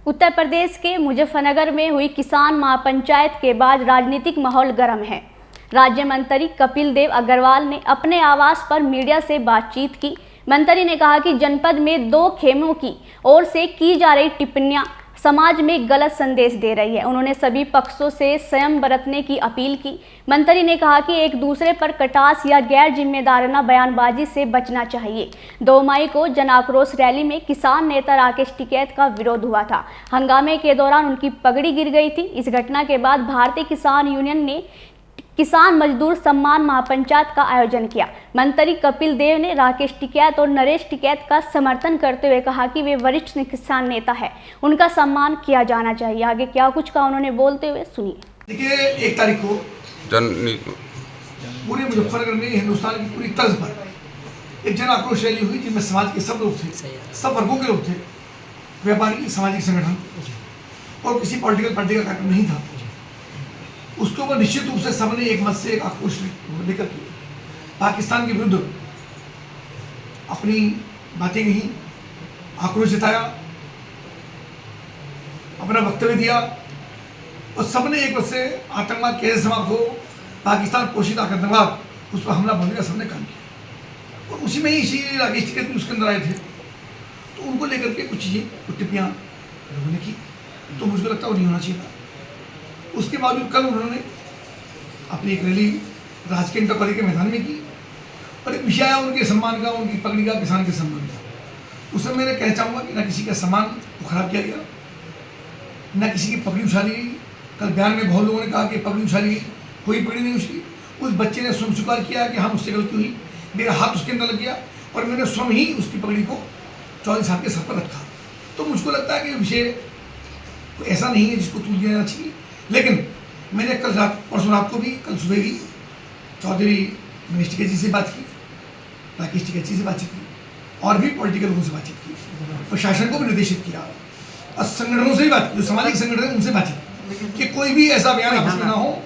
उत्तर प्रदेश के मुजफ्फरनगर में हुई किसान महापंचायत के बाद राजनीतिक माहौल गर्म है। राज्य मंत्री कपिल देव अग्रवाल ने अपने आवास पर मीडिया से बातचीत की। मंत्री ने कहा कि जनपद में 2 खेमों की ओर से की जा रही टिप्पणियां समाज में गलत संदेश दे रही है। उन्होंने सभी पक्षों से संयम बरतने की अपील की। मंत्री ने कहा कि एक दूसरे पर कटास या गैर जिम्मेदाराना बयानबाजी से बचना चाहिए। 2 मई को जन आक्रोश रैली में किसान नेता राकेश टिकैत का विरोध हुआ था। हंगामे के दौरान उनकी पगड़ी गिर गई थी। इस घटना के बाद भारतीय किसान यूनियन ने किसान मजदूर सम्मान महापंचायत का आयोजन किया। मंत्री कपिल देव ने राकेश टिकैत और नरेश टिकैत का समर्थन करते हुए कहा कि वे वरिष्ठ किसान नेता है, उनका सम्मान किया जाना चाहिए। आगे क्या कुछ कहा उन्होंने बोलते हुए सुनिए। देखिए, 1 तारीख को पूरे मुजफ्फरनगर में हिंदुस्तान की पूरी तर्ज पर एक जन आक्रोश रैली हुई जिसमें समाज के सब लोग थे, सब वर्गों के लोग थे, व्यापारी, सामाजिक संगठन और किसी पॉलिटिकल पार्टी का कार्यक्रम नहीं था। उसके ऊपर निश्चित रूप से सबने एक मत से एक आक्रोश लेकर के पाकिस्तान के विरुद्ध अपनी बातें कही, आक्रोश जताया, अपना वक्तव्य दिया और सबने एक मत से आतंकवाद कैसे समाप्त हो, पाकिस्तान पोषित आतंकवाद, उस पर हमला बोलने का सबने काम किया। और उसी में ही इसी राकेश टिकैत भी उसके अंदर आए थे, तो उनको लेकर के कुछ चीज़ें, कुछ टिप्पणियाँ लोगों ने की, तो मुझको लगता है वो नहीं होना चाहिए था। उसके बावजूद कल उन्होंने अपनी एक रैली राजकीय इंटर कॉलेज के मैदान में की और एक विषय आया उनके सम्मान का, उनकी पगड़ी का, किसान के सम्मान का। उसमें मैं कहना चाहूँगा कि ना किसी का सम्मान को खराब किया गया, ना किसी की पगड़ी उछाली गई। कल बयान में बहुत लोगों ने कहा कि पगड़ी उछाली गई, कोई पगड़ी नहीं उछली। उस बच्चे ने स्वयं स्वीकार किया कि हाँ मुझसे गलती हुई, मेरा हाथ उसके अंदर लग गया और मैंने स्वयं ही उसकी पगड़ी को चौधरी साहब के सर पर रखा। तो मुझको लगता है कि विषय ऐसा नहीं है जिसको तूल दिया जाना चाहिए। लेकिन मैंने कल रात, परसों रात को भी, कल सुबह भी चौधरी नरेश टिकैत जी से बात की, राकेश टिकैत जी से बातचीत की और भी पॉलिटिकल लोगों से बातचीत की, प्रशासन को भी निर्देशित किया और संगठनों से भी बात की, जो सामाजिक संगठन है उनसे बातचीत कि कोई भी ऐसा बयान आपस में ना हो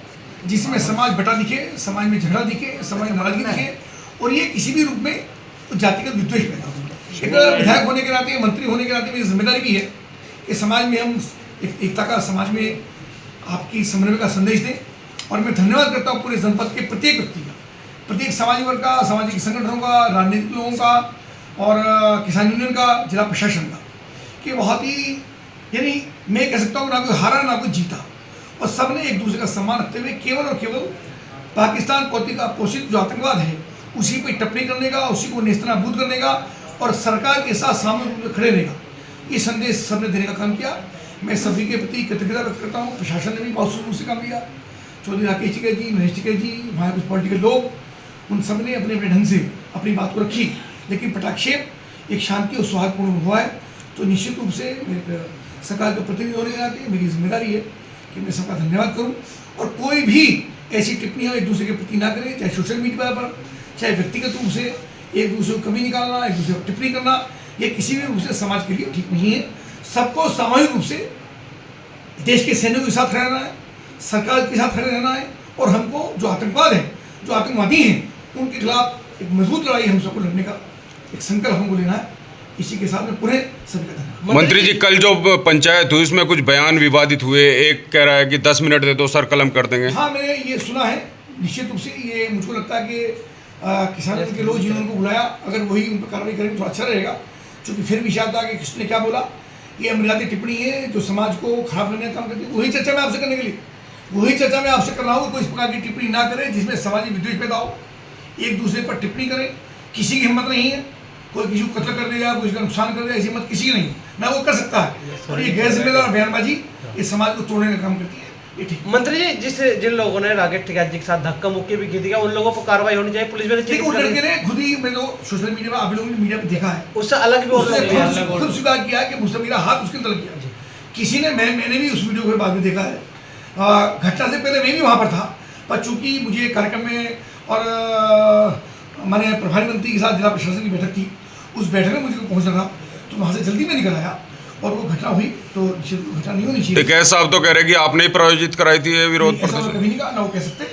जिसमें समाज बटा दिखे, समाज में झगड़ा दिखे, समाज में नाराजगी दिखे और ये किसी भी रूप में जातिगत विद्वेष पैदा हो। एक विधायक होने के नाते, मंत्री होने के नाते मेरी जिम्मेदारी भी है कि समाज में हम एकता का, समाज में आपकी समन्वय का संदेश दें। और मैं धन्यवाद करता हूँ पूरे जनपद के प्रत्येक व्यक्ति का, प्रत्येक सामाजिक वर्ग का, सामाजिक संगठनों का, राजनीतिक लोगों का और किसान यूनियन का, जिला प्रशासन का, कि बहुत ही, यानी मैं कह सकता हूँ ना कोई हारा ना कोई जीता और सब ने एक दूसरे का सम्मान रखते हुए केवल और केवल पाकिस्तान का पोषित जो आतंकवाद है उसी पर टिप्पणी करने का, उसी को नेस्तनाबूद करने का और सरकार के साथ सामूहिक रूप में खड़े रहने का, ये संदेश सबने देने का काम किया। मैं सभी के प्रति कृतज्ञता व्यक्त करता हूँ। प्रशासन ने भी बहुत शुरू से काम लिया, चौधरी राकेश टिकैत जी, नरेश टिकैत जी, वहाँ कुछ पॉलिटिकल लोग, उन सब ने अपने अपने ढंग से अपनी बात को रखी, लेकिन पटाक्षेप एक शांति और सौहार्दपूर्ण हुआ है। तो निश्चित रूप से मेरे सरकार के प्रतिनिधि होने के नाते मेरी जिम्मेदारी है कि मैं सबका धन्यवाद करूँ और कोई भी ऐसी टिप्पणियाँ एक दूसरे के प्रति ना करें, चाहे सोशल मीडिया पर, चाहे व्यक्तिगत रूप से एक दूसरे को कमी निकालना, एक दूसरे को टिप्पणी करना, ये किसी भी रूप से समाज के लिए ठीक नहीं है। सबको सामूहिक रूप से देश के सैनिकों के साथ रहना है, सरकार के साथ खड़े रहना है और हमको जो आतंकवाद है, जो आतंकवादी हैं, उनके खिलाफ एक मजबूत लड़ाई हम सबको लड़ने का एक संकल्प हमको लेना है। इसी के साथ में पूरे सभी का धन्यवाद। मंत्री जी, कल जो पंचायत हुई उसमें कुछ बयान विवादित हुए, एक कह रहा है कि 10 मिनट दे दो सर कलम कर देंगे। हाँ, मैंने ये सुना है। निश्चित रूप से ये मुझको लगता है कि किसानों के लोग जिन्होंने उनको बुलाया, अगर वही उन पर कार्रवाई करेंगे तो अच्छा रहेगा, क्योंकि फिर भी शायद कि किसने क्या बोला, ये अमरियाती टिप्पणी है जो समाज को खराब करने का काम करती है। वही चर्चा मैं आपसे करने के लिए, वही चर्चा मैं आपसे कर रहा हूँ। कोई इस प्रकार की टिप्पणी ना करें जिसमें समाजी विद्वेष पैदा हो, एक दूसरे पर टिप्पणी करें। किसी की हिम्मत नहीं है, कोई किसी को कत्ल कर देगा, कोई का नुकसान कर देगा, ऐसी हिम्मत किसी की नहीं। मैं वो कर सकता है और ये गैर जिम्मेदार बयानबाजी ये समाज को तोड़ने का काम करती है। मंत्री जी, जिन लोगों ने राकेश टिकैत जी के साथ धक्का मुक्की भी की थी, उन लोगों पर कार्रवाई होनी चाहिए। पुलिस में उस लड़के ने खुद ही, मैं तो सोशल मीडिया में आप लोगों ने मीडिया पे देखा है, उससे अलग भी खुद स्वीकार किया कि मुझसे मेरा हाथ उसके अंदर किया। किसी ने, मैंने भी उस वीडियो को बाद में देखा है। घटना से पहले मैं भी वहाँ पर था, पर चूंकि मुझे कार्यक्रम में और मैंने प्रभारी मंत्री के साथ जिला प्रशासन की बैठक थी, उस बैठक में मुझे पहुँचना था, तो वहाँ से जल्दी में निकल आया और वो घटना हुई। तो घटना नहीं होनी चाहिए। टिकैत साहब तो कह रहे कि आपने ही प्रायोजित कराई थी ये विरोध प्रदर्शन। कभी नहीं कहा, ना वो कह सकते,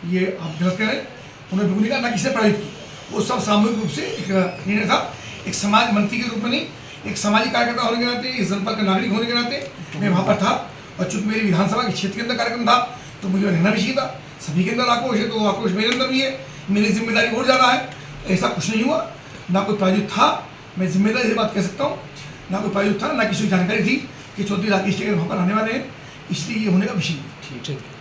ये आप गलत कह रहे हैं। उन्होंने बिल्कुल नहीं कहा, ना किसी ने प्रायोजित की। वो सब सामूहिक रूप से एक निर्णय था, एक समाज मंत्री के रूप में नहीं, एक सामाजिक कार्यकर्ता होने के नाते, इस जनपद का नागरिक होने के नाते मैं वहाँ पर था। और चूंकि मेरी विधानसभा के क्षेत्र के अंदर कार्यक्रम था तो मुझे रहना भी चाहिए था। सभी के अंदर आक्रोश है तो आक्रोश मेरे अंदर भी है, मेरी जिम्मेदारी और ज़्यादा है। ऐसा कुछ नहीं हुआ, ना कोई प्रायोजित था, मैं जिम्मेदारी से बात कह सकता हूँ। ना कोई प्रायोजित था, ना किसी को जानकारी थी कि चौधरी राकेश टिकैत वहाँ पर आने वाले हैं, इसलिए ये होने का विषय नहीं। ठीक है।